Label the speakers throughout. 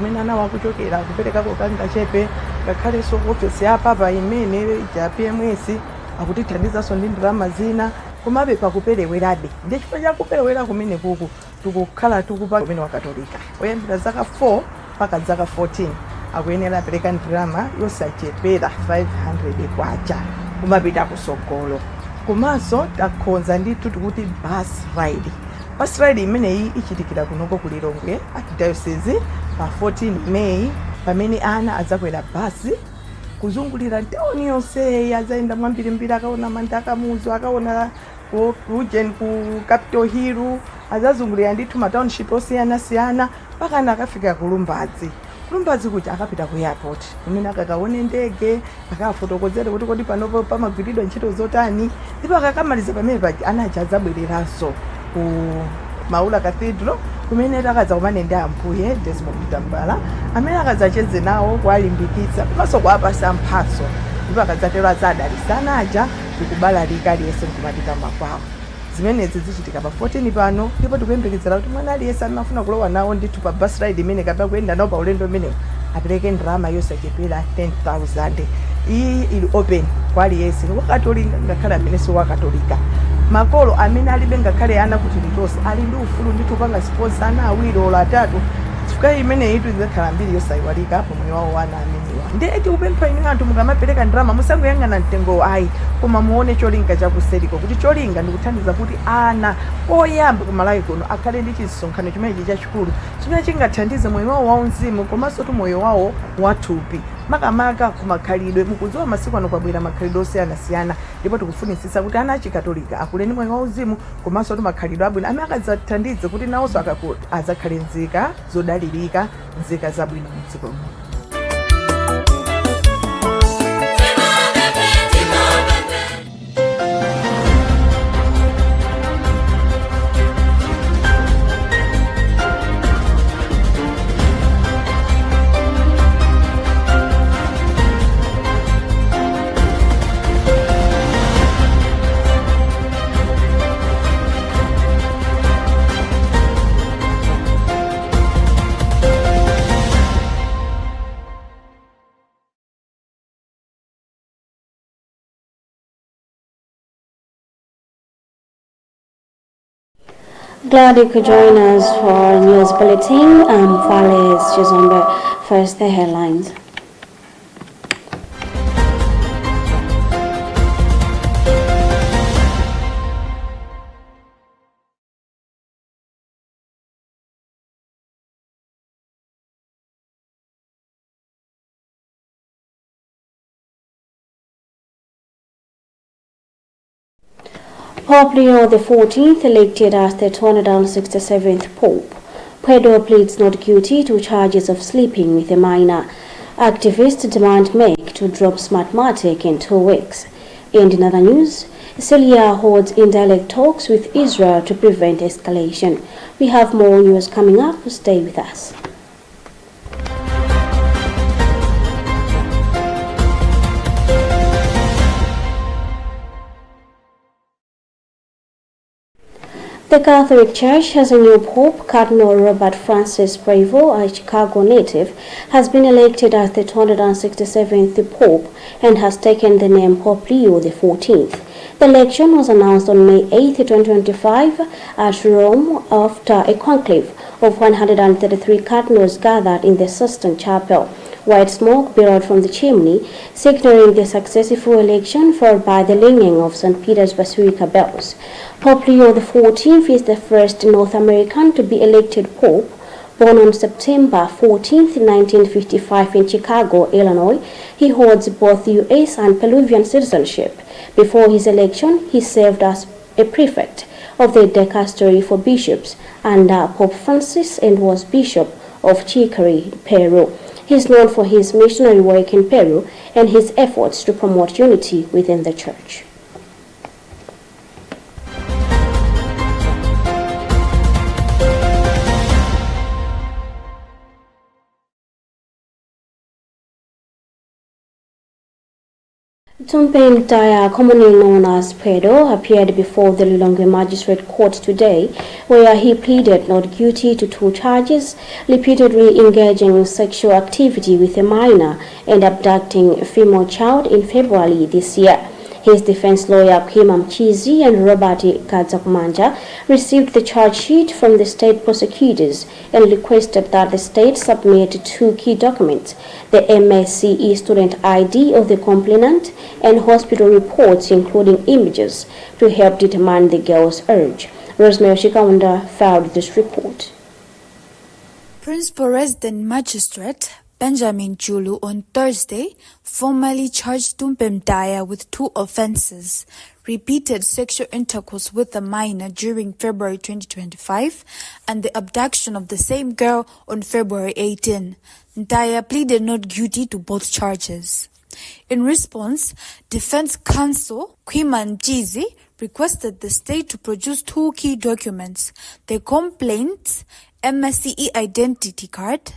Speaker 1: kumene anawakuchokera kupereka kokanga chepe ngakhale so office ya papa imene ya PMS akutithandizanso ndi ndalama zina komabe pakuperewerabe ndi chifukwa chakuperewera kumene kuku tikukhala tikupa kumene wakatolika oyambira zaka 4 mpaka zaka 14 akuyenera apereka ndalama yosachepera 500 kwacha kumapita kusogolo. Komanso takonza ndithu tikuti bus ride imeneyi ichitikira kunoko ku Lilongwe archdiocese pa 14 May pamene ana adzakwera basi kuzungulira town yonse, azaenda mwambirimbiri akaona manda akamuzo akaona Rujen ku Capitol Hill, azazungulira ndithu ma township osiyana mpaka akafika ku Lumbadzi kuti akapita ku airport kumene akakaone ndege akafotokozera kuti kodi panopo pamagwiridwa ntchito zotani ndipo akakamaliza pamene anaja adzabwereranso ku Maula Cathedral kumene takadza kumane ndi ambuye Desmond Mtambala amene akadzacheze nawo kwalimbikitsa komanso kuwapasa mphatso ndipo akadzatero azadalisana aja ndikubalalika aliyese nkumatika makwawo. Zimenezi zichitika pa 14 pano ndipo tikuyembekezera kuti mwana aliyese amafuna kulowa nawo ndithu pa bus ride imene kapena kuyenda nawo pa ulendo umenewu apereke ndalama yosachepera 10,000. Iyi ili open kwa aliyese wakatolika ngakhale amene si wakatolika. Makolo amene alibe ngakhale ana kuti litonse ali ndi ufulu ndithu panga sponsor ana awiri ola atatu chifukwa imene itu izakhala mbiri yosayiwalika apo moyo wawo wana ameniwa. Ndeti upempha inu anthu mukamapereka ndalama musangoyang'ana mtengo ayi koma muone cholinga chakuseriko kuti cholinga ndikuthandiza kuti ana oyamba kumalawi kuno akhale ndi chisonkhano chimene chachikulu chimene chingathandize moyo wawo wauzimu komanso tu moyo wawo wathupi makamaka kumakhalidwe. Mukudziwa masiku ano kwabwera makhalidwe osiyanasiyana ndipo tikufunisisa kuti ana achikatolika akule ndi moyo wauzimu komanso tu makhalidwe abwino amene akadzathandize kuti nawonso akakula azakhale nzika zodalirika, nzika zabwino m'dziko muno.
Speaker 2: Glad you could join us for News Bulletin. I'm Fales Chizombe. First, the headlines. Pope Leo XIV elected as the 267th Pope. Pedro pleads not guilty to charges of sleeping with a minor. Activists demand MEC to drop Smartmatic in 2 weeks. And in other news, Syria holds indirect talks with Israel to prevent escalation. We have more news coming up. Stay with us. The Catholic Church has a new Pope. Cardinal Robert Francis Prevost, a Chicago native, has been elected as the 267th Pope and has taken the name Pope Leo XIV. The election was announced on May 8, 2025 at Rome after a conclave of 133 cardinals gathered in the Sistine Chapel. White smoke billowed from the chimney, signaling the successful election, followed by the ringing of St. Peter's Basilica bells. Pope Leo XIV is the first North American to be elected Pope. Born on September 14, 1955 in Chicago, Illinois, he holds both U.S. and Peruvian citizenship. Before his election, he served as a prefect of the dicastery for bishops under Pope Francis and was Bishop of Chicory, Peru. He is known for his missionary work in Peru and his efforts to promote unity within the church. Tumpeng Daya, commonly known as Pedro, appeared before the Lilongwe Magistrate Court today, where he pleaded not guilty to 2 charges, repeatedly engaging in sexual activity with a minor and abducting a female child in February this year. His defense lawyer Kimam Chizi and Robert Kazakumanja received the charge sheet from the state prosecutors and requested that the state submit 2 key documents: the MSCE student ID of the complainant and hospital reports including images to help determine the girl's age. Rosemary Shikawanda filed this report.
Speaker 3: Principal Resident Magistrate Benjamin Julu on Thursday formally charged Tumpeng Daya with 2 offences: repeated sexual intercourse with a minor during February 2025 and the abduction of the same girl on February 18. Daya pleaded not guilty to both charges. In response, Defense Counsel Quiman Jizi requested the state to produce 2 key documents: the complaint's MSCE identity card,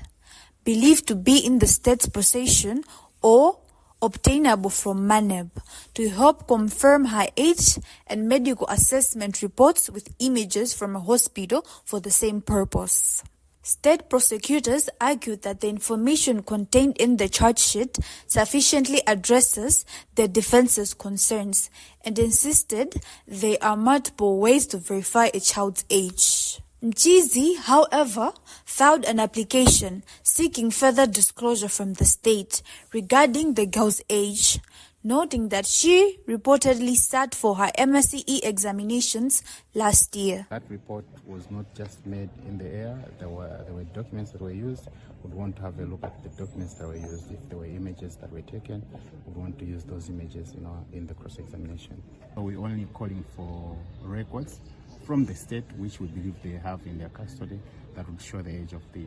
Speaker 3: believed to be in the state's possession or obtainable from MANEB, to help confirm her age, and medical assessment reports with images from a hospital for the same purpose. State prosecutors argued that the information contained in the charge sheet sufficiently addresses the defense's concerns and insisted there are multiple ways to verify a child's age. Mchizi, however, filed an application seeking further disclosure from the state regarding the girl's age, noting that she reportedly sat for her MSCE examinations last year.
Speaker 4: That report was not just made in the air. There were documents that were used. We'd want to have a look at the documents that were used. If there were images that were taken, we'd want to use those images in the cross-examination. So we're only calling for records from the state, which we believe they have in their custody, that would show the age of the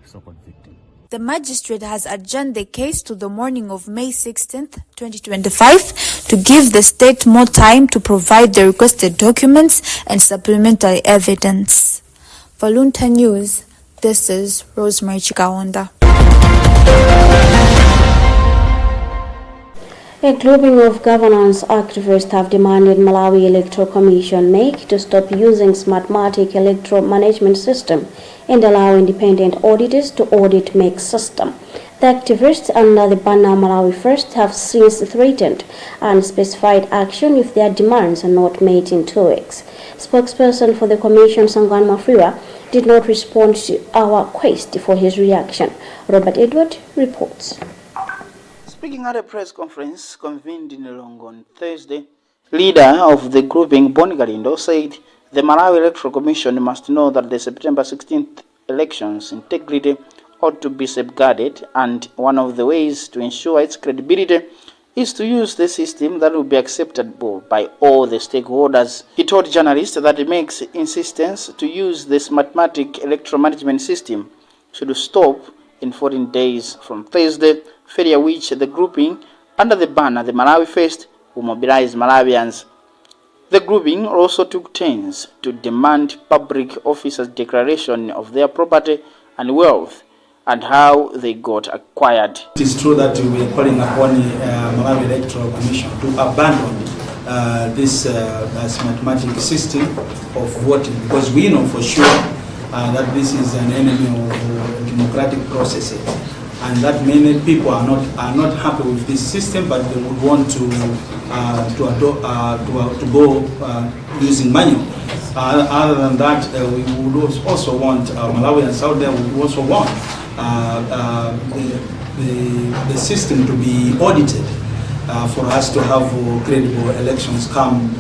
Speaker 4: so-called victim.
Speaker 3: The magistrate has adjourned the case to the morning of May 16th, 2025 to give the state more time to provide the requested documents and supplementary evidence. For Luntha News, this is Rosemary Chikawanda.
Speaker 2: A grouping of governance activists have demanded Malawi Electoral Commission (MEC) to stop using Smartmatic electoral management system and allow independent auditors to audit MEC's system. The activists under the banner Malawi First have since threatened unspecified action if their demands are not met in 2 weeks. Spokesperson for the Commission, Sangwan Mafriwa, did not respond to our quest for his reaction. Robert Edward reports.
Speaker 5: Speaking at a press conference convened in Lilongwe on Thursday, leader of the grouping, Boni Galindo, said the Malawi Electoral Commission must know that the September 16th elections' integrity ought to be safeguarded, and one of the ways to ensure its credibility is to use the system that will be acceptable by all the stakeholders. He told journalists that it makes insistence to use the Smartmatic electoral management system should stop in 14 days from Thursday, failure which the grouping under the banner the Malawi First will mobilize Malawians. The grouping also took turns to demand public officers' declaration of their property and wealth and how they got acquired.
Speaker 6: It is true that we are calling upon Malawi Electoral Commission to abandon this Smartmatic system of voting, because we know for sure that this is an enemy of democratic processes, and that many people are not happy with this system, but they would want to go using manual. Other than that, we would also want Malawians out there would also want the system to be audited for us to have credible elections come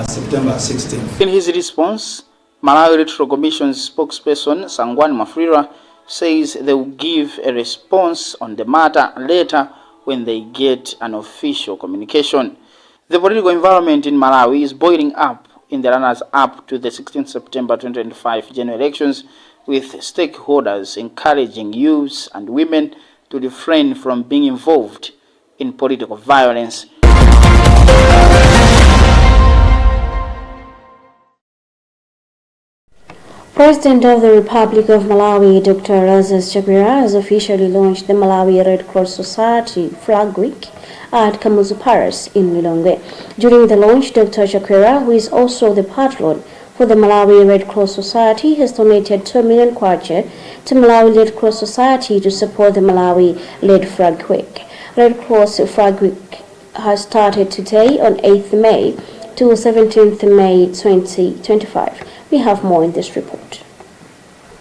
Speaker 6: September 16th.
Speaker 5: In his response, Malawi Electoral Commission's spokesperson Sangwan Mafriwa says they will give a response on the matter later when they get an official communication. The political environment in Malawi is boiling up in the runners-up to the 16th September 2025 general elections, with stakeholders encouraging youths and women to refrain from being involved in political violence.
Speaker 2: President of the Republic of Malawi, Dr. Lazarus Chakwera, has officially launched the Malawi Red Cross Society Flag Week at Kamuzu Paris in Lilongwe. During the launch, Dr. Chakwera, who is also the patron for the Malawi Red Cross Society, has donated 2 million kwacha to Malawi Red Cross Society to support the Malawi-led Flag Week. Red Cross Flag Week has started today on 8th May to 17th May 2025. We have more in this report.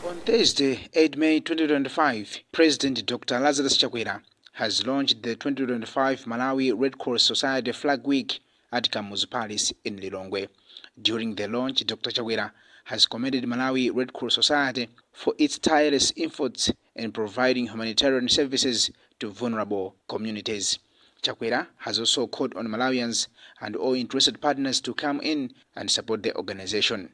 Speaker 5: On Thursday, 8 May 2025, President Dr. Lazarus Chakwera has launched the 2025 Malawi Red Cross Society Flag Week at Kamuzu Palace in Lilongwe. During the launch, Dr. Chakwera has commended Malawi Red Cross Society for its tireless efforts in providing humanitarian services to vulnerable communities. Chakwera has also called on Malawians and all interested partners to come in and support the organization.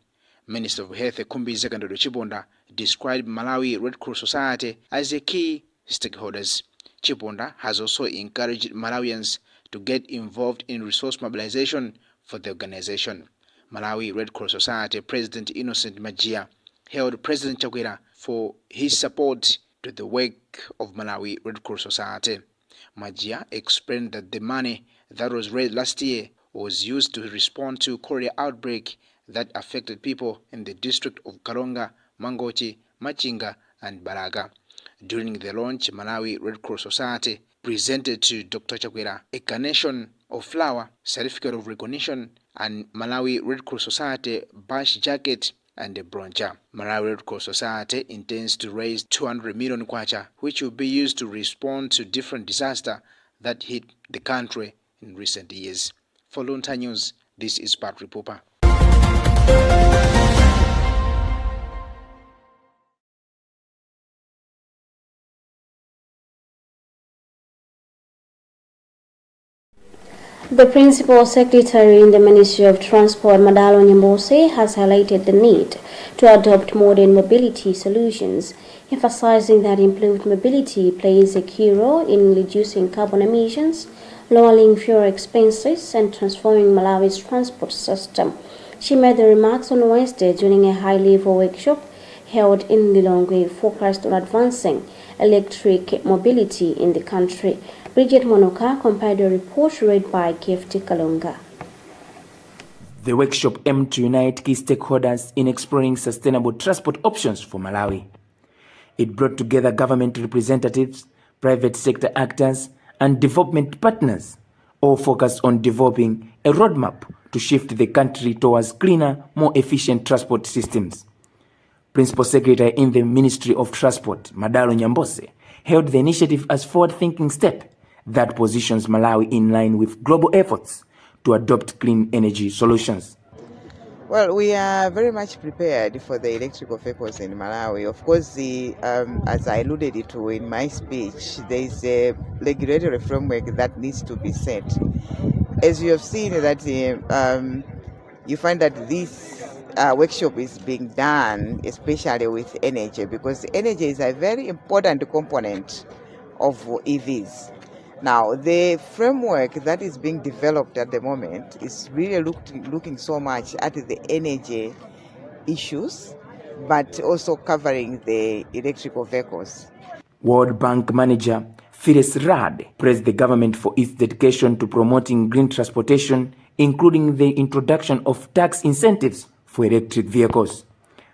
Speaker 5: Minister of Health Kumbi Zekandolo Chiponda described Malawi Red Cross Society as a key stakeholders. Chiponda has also encouraged Malawians to get involved in resource mobilization for the organization. Malawi Red Cross Society President Innocent Majia hailed President Chakwera for his support to the work of Malawi Red Cross Society. Majia explained that the money that was raised last year was used to respond to cholera outbreak that affected people in the district of Kalonga, Mangochi, Machinga, and Baraga. During the launch, Malawi Red Cross Society presented to Dr. Chakwera a carnation of flower, certificate of recognition, and Malawi Red Cross Society badge jacket and a bronzer. Malawi Red Cross Society intends to raise 200 million kwacha, which will be used to respond to different disasters that hit the country in recent years. For Luntha News, this is Patrick Popper.
Speaker 2: The Principal Secretary in the Ministry of Transport, Madalo Nyambose, has highlighted the need to adopt modern mobility solutions, emphasizing that improved mobility plays a key role in reducing carbon emissions, lowering fuel expenses, and transforming Malawi's transport system. She made the remarks on Wednesday during a high-level workshop held in Lilongwe focused on advancing electric mobility in the country. Bridget Monoka compiled a report read by Kefti Kalonga.
Speaker 7: The workshop aimed to unite key stakeholders in exploring sustainable transport options for Malawi. It brought together government representatives, private sector actors, and development partners, all focused on developing a roadmap to shift the country towards cleaner, more efficient transport systems. Principal Secretary in the Ministry of Transport, Madalo Nyambose, hailed the initiative as forward-thinking step that positions Malawi in line with global efforts to adopt clean energy solutions.
Speaker 1: Well, we are very much prepared for the electrical vehicles in Malawi. Of course, as I alluded to in my speech, there is a regulatory framework that needs to be set. As you have seen, that you find that this workshop is being done, especially with energy, because energy is a very important component of EVs. Now, the framework that is being developed at the moment is really looking so much at the energy issues, but also covering the electrical vehicles.
Speaker 7: World Bank manager Fides Rad praised the government for its dedication to promoting green transportation, including the introduction of tax incentives for electric vehicles.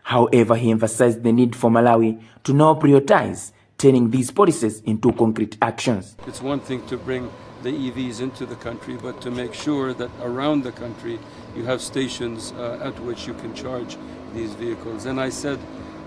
Speaker 7: However, he emphasized the need for Malawi to now prioritize turning these policies into concrete actions.
Speaker 8: It's one thing to bring the EVs into the country, but to make sure that around the country you have stations at which you can charge these vehicles. And I said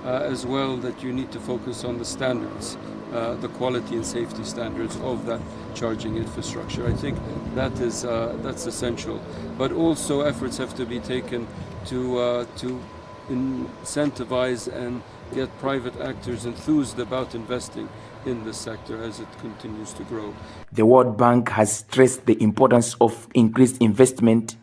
Speaker 8: as well that you need to focus on the standards, the quality and safety standards of that charging infrastructure. I think that is that's essential. But also efforts have to be taken to incentivize and get private actors enthused about investing in the sector as it continues to grow.
Speaker 7: The World Bank has stressed the importance of increased investment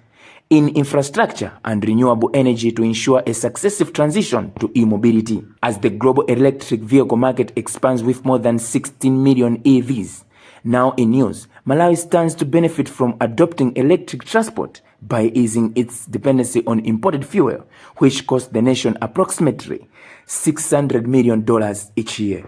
Speaker 7: in infrastructure and renewable energy to ensure a successive transition to e-mobility. As the global electric vehicle market expands with more than 16 million EVs now in use, Malawi stands to benefit from adopting electric transport by easing its dependency on imported fuel, which costs the nation approximately $600 million each year.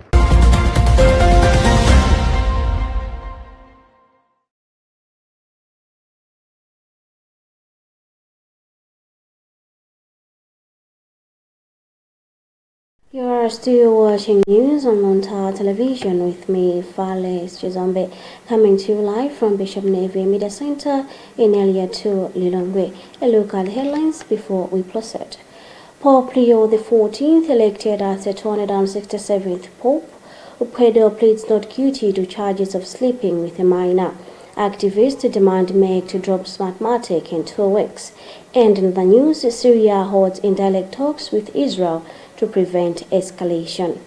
Speaker 2: are still watching news on Luntha television with me, Fale Chizombe, coming to you live from Bishop Navy Media Center in Elia 2 Lilongwe. A look at the headlines before we proceed. Pope Leo XIV, elected as the 267th Pope, Pedro pleads not guilty to charges of sleeping with a minor. Activists demand Meg to drop Smartmatic in 2 weeks. And in the news, Syria holds indirect talks with Israel to prevent escalation.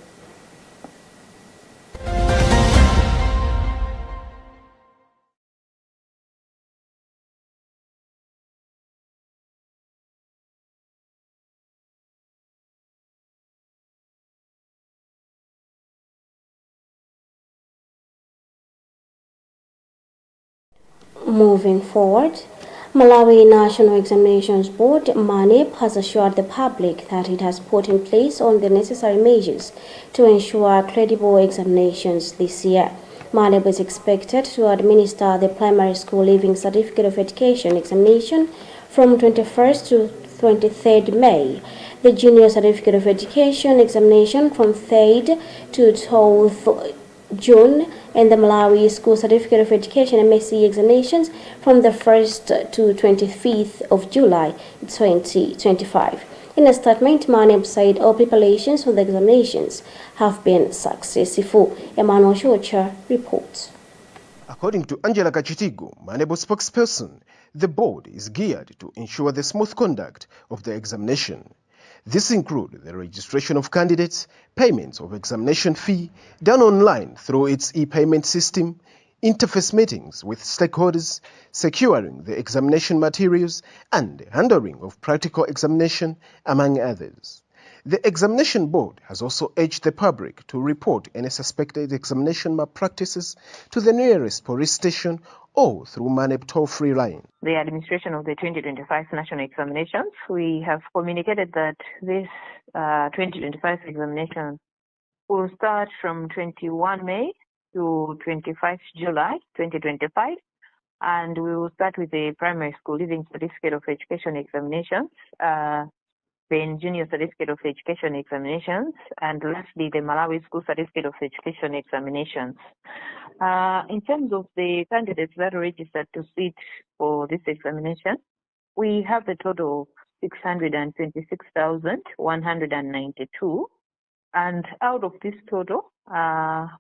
Speaker 2: Moving forward, Malawi National Examinations Board, MANEP, has assured the public that it has put in place all the necessary measures to ensure credible examinations this year. MANEP is expected to administer the Primary School Leaving Certificate of Education examination from 21st to 23rd May, the Junior Certificate of Education examination from 3rd to 12th June, and the Malawi School Certificate of Education MSc examinations from the 1st to 25th of July 2025. In a statement, MANEP said all preparations for the examinations have been successful. Emmanuel Shocha reports.
Speaker 9: According to Angela Kachitigo, MANEP spokesperson, the board is geared to ensure the smooth conduct of the examination. This includes the registration of candidates, payments of examination fee done online through its e-payment system, interface meetings with stakeholders, securing the examination materials, and handling of practical examination, among others. The examination board has also urged the public to report any suspected examination malpractices to the nearest police station or through MANEP toll-free line.
Speaker 10: The administration of the 2025 national examinations, we have communicated that this 2025 examination will start from 21 May to 25 July 2025, and we will start with the Primary School Leaving Certificate of Education examinations, then Junior Certificate of Education examinations, and lastly the Malawi School Certificate of Education examinations. In terms of the candidates that are registered to sit for this examination, we have a total of 626,192, and out of this total,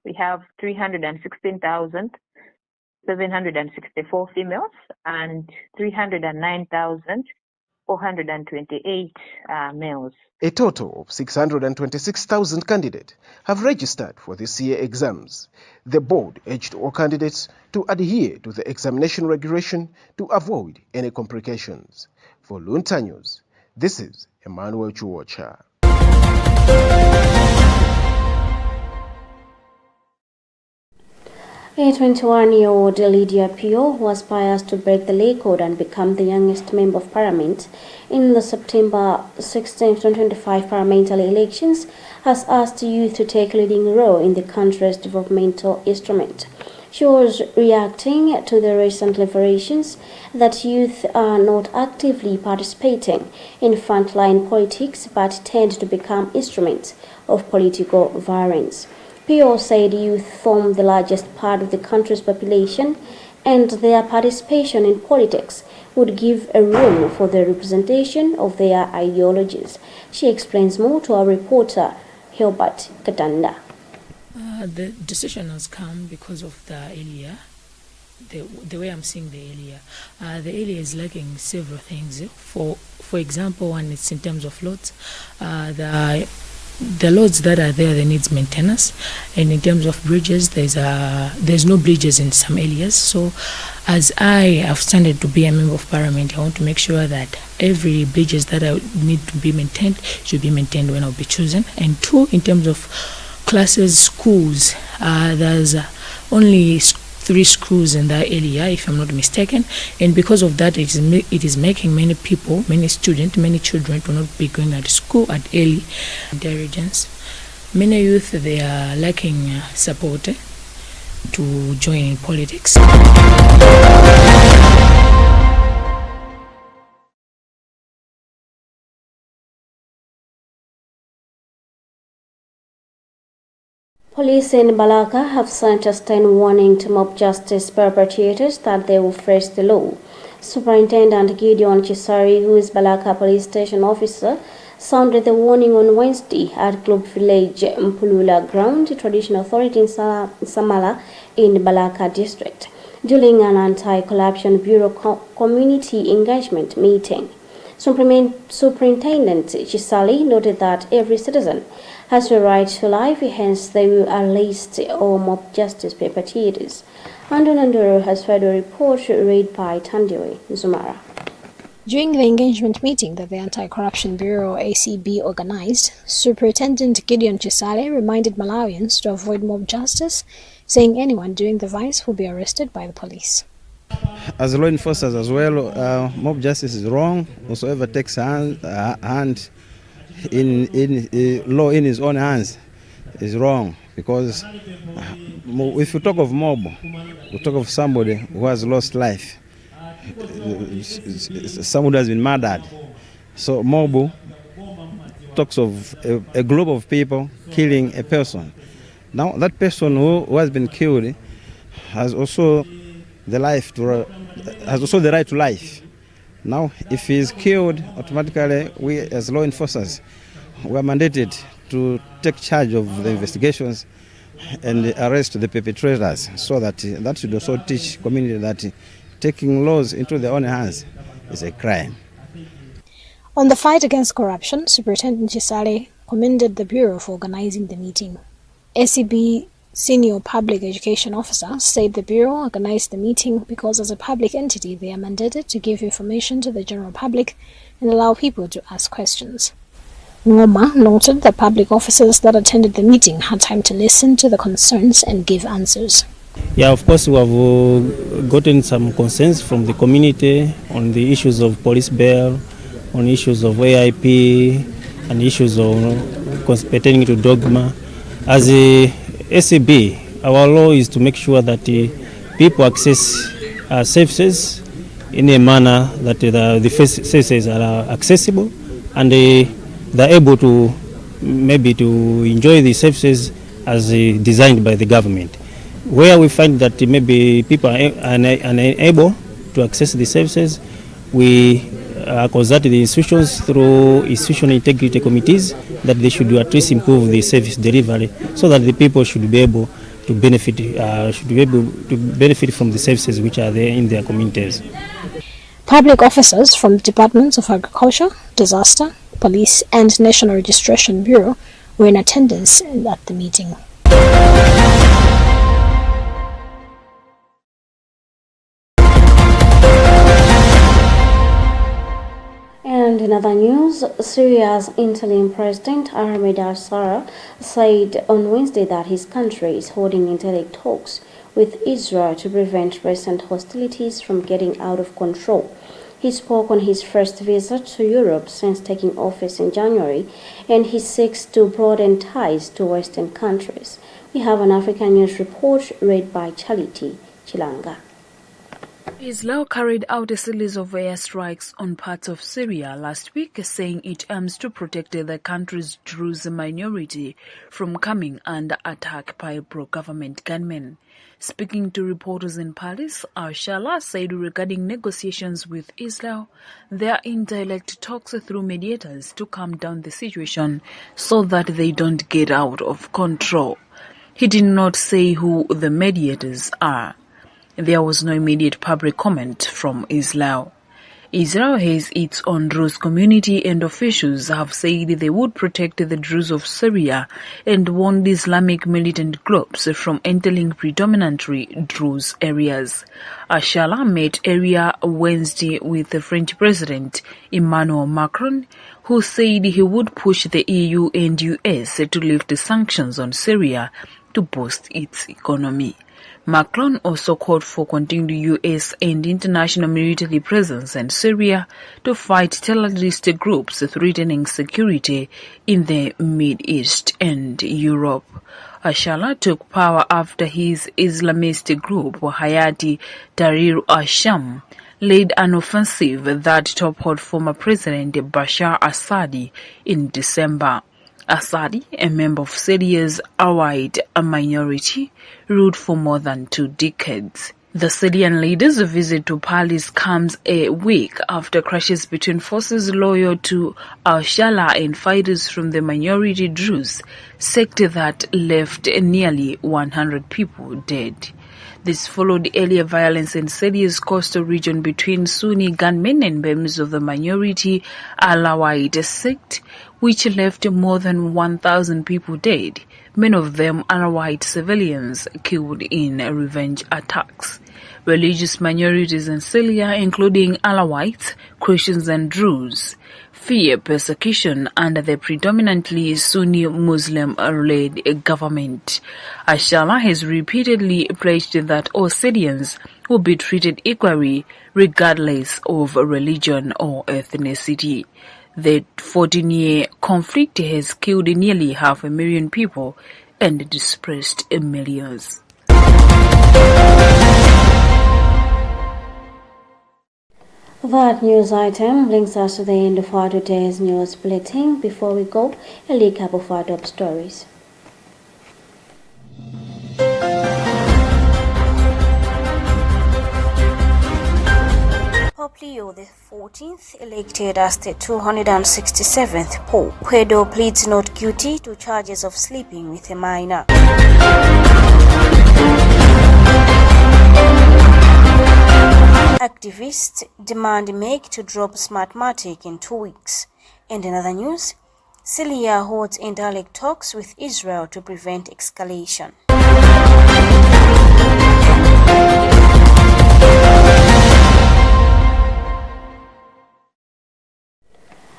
Speaker 10: we have 316,764 females and 309,428 males.
Speaker 9: A total of 626,000 candidates have registered for this year's exams. The board urged all candidates to adhere to the examination regulation to avoid any complications. For Luntha News, this is Emmanuel Chuocha.
Speaker 2: A 21-year-old Lydia Pio, who aspires to break the record and become the youngest member of parliament in the September 16, 2025 parliamentary elections, has asked youth to take a leading role in the country's developmental instrument. She was reacting to the recent revelations that youth are not actively participating in frontline politics but tend to become instruments of political violence. Pio said youth form the largest part of the country's population, and their participation in politics would give a room for the representation of their ideologies. She explains more to our reporter, Hilbert Katanda.
Speaker 11: The decision has come because of the area, the way I'm seeing the area. The area is lacking several things. For example, one is in terms of loads. The roads that are there, they need maintenance, and in terms of bridges, there's no bridges in some areas. So as I have started to be a member of parliament, I want to make sure that every bridges that I need to be maintained should be maintained when I'll be chosen. And two, in terms of classes, schools, there's only 3 schools in that area, if I'm not mistaken, and because of that, it is making many people, many students, many children to not be going at school at early intelligence. Many youth, they are lacking support to join in politics.
Speaker 2: Police in Balaka have sent a stern warning to mob justice perpetrators that they will face the law. Superintendent Gideon Chisari, who is Balaka police station officer, sounded the warning on Wednesday at Club Village Mpulula Ground, traditional authority in Samala in Balaka district, during an anti-corruption bureau community engagement meeting. Superintendent Chisali noted that every citizen has a right to life, hence they will arrest all mob justice perpetrators. Andrew Nanduro has read a report read by Tandiri Zumara.
Speaker 12: During the engagement meeting that the Anti-Corruption Bureau ACB organized, Superintendent Gideon Chisale reminded Malawians to avoid mob justice, saying anyone doing the vice will be arrested by the police.
Speaker 13: As law enforcers as well, mob justice is wrong. Whosoever takes hand in law in his own hands is wrong, because if you talk of mob, we talk of somebody who has lost life. Somebody has been murdered. So mob talks of a group of people killing a person. Now that person who has been killed has also the right to life. Now if he is killed, automatically we as law enforcers we are mandated to take charge of the investigations and arrest the perpetrators, so that should also teach community that taking laws into their own hands is a crime.
Speaker 12: On the fight against corruption, Superintendent Chisale commended the Bureau for organizing the meeting. ACB Senior Public Education Officer said the Bureau organized the meeting because as a public entity they are mandated to give information to the general public and allow people to ask questions. Ngoma noted that public officers that attended the meeting had time to listen to the concerns and give answers.
Speaker 14: Yeah, of course we have gotten some concerns from the community on the issues of police bail, on issues of AIP, and issues of pertaining to dogma. As a ACB, our law is to make sure that people access services in a manner that the services are accessible and they're able to to enjoy the services as designed by the government. Where we find that maybe people are unable to access the services, we consult the institutions through institutional integrity committees that they should at least improve the service delivery, so that the people should be able to benefit from the services which are there in their communities.
Speaker 12: Public officers from the Departments of Agriculture, Disaster, Police and National Registration Bureau were in attendance at the meeting.
Speaker 2: And in other news, Syria's interim president Ahmed al-Shara said on Wednesday that his country is holding indirect talks with Israel to prevent recent hostilities from getting out of control. He spoke on his first visit to Europe since taking office in January, and he seeks to broaden ties to Western countries. We have an African News report read by Charity Chilanga.
Speaker 15: Israel carried out a series of airstrikes on parts of Syria last week, saying it aims to protect the country's Druze minority from coming under attack by pro-government gunmen. Speaking to reporters in Paris, al-Shara said regarding negotiations with Israel, they are in direct talks through mediators to calm down the situation so that they don't get out of control. He did not say who the mediators are. There was no immediate public comment from Israel. Israel has its own Druze community, and officials have said they would protect the Druze of Syria and warned Islamic militant groups from entering predominantly Druze areas. al-Shara met earlier Wednesday with the French President Emmanuel Macron, who said he would push the EU and US to lift sanctions on Syria to boost its economy. Macron also called for continued U.S. and international military presence in Syria to fight terrorist groups threatening security in the Middle East and Europe. al-Shara took power after his Islamist group, Hayati Tahrir al-Sham, led an offensive that toppled former President Bashar Assad in December. Asadi, a member of Syria's Alawite minority, ruled for more than 2 decades. The Syrian leader's visit to Paris comes a week after clashes between forces loyal to al-Shala and fighters from the minority Druze sect that left nearly 100 people dead. This followed earlier violence in Syria's coastal region between Sunni gunmen and members of the minority Alawite sect, which left more than 1,000 people dead, many of them Alawite civilians killed in revenge attacks. Religious minorities in Syria, including Alawites, Christians and Druze, fear persecution under the predominantly Sunni Muslim-led government. al-Shala has repeatedly pledged that all Syrians will be treated equally regardless of religion or ethnicity. The 14-year conflict has killed nearly 500,000 people and displaced millions.
Speaker 2: That news item brings us to the end of our today's news bulletin. Before we go, a recap of our top stories. Pope Leo XIV, elected as the 267th Pope, Guido pleads not guilty to charges of sleeping with a minor. Activists demand MEC to drop Smartmatic in 2 weeks. And in other news, Syria holds indirect talks with Israel to prevent escalation.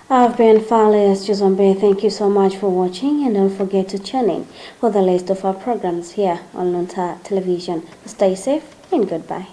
Speaker 2: I've been Fales Juzombe. Thank you so much for watching, and don't forget to tune in for the list of our programs here on Luntha Television. Stay safe and goodbye.